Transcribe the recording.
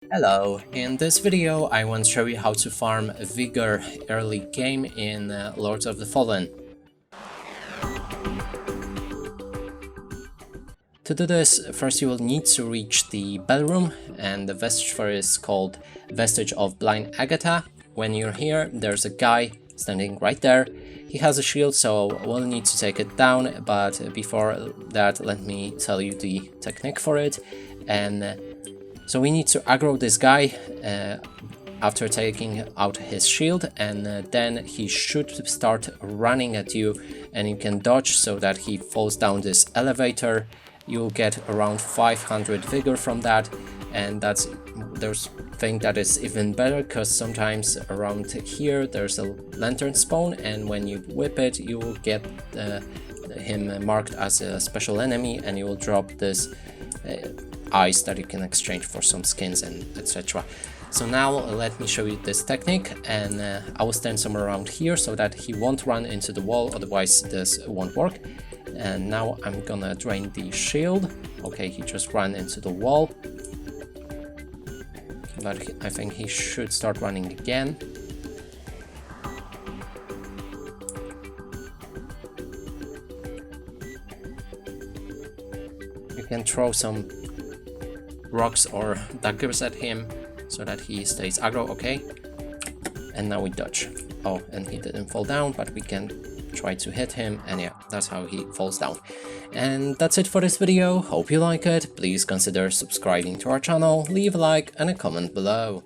Hello, in this video I want to show you how to farm Vigor early game in Lords of the Fallen. To do this, first you will need to reach the bell room, and the vestige for it is called Vestige of Blind Agatha. When you're here, there's a guy standing right there. He has a shield, so we'll need to take it down, but before that let me tell you the technique for it. So we need to aggro this guy after taking out his shield, and then he should start running at you, and you can dodge so that he falls down this elevator. You'll get around 500 vigor from that, and there's thing that is even better, because sometimes around here there's a lantern spawn, and when you whip it you will get him marked as a special enemy, and you will drop this eyes that you can exchange for some skins and etc. So now let me show you this technique, and I will stand somewhere around here so that he won't run into the wall, otherwise this won't work. And now I'm gonna drain the shield. Okay, he just ran into the wall, but I think he should start running again. You can throw some rocks or daggers at him so that he stays aggro. Okay, and now we dodge. Oh, and he didn't fall down, but we can try to hit him, and yeah, that's how he falls down. And that's it for this video. Hope you like it. Please consider subscribing to our channel, leave a like and a comment below.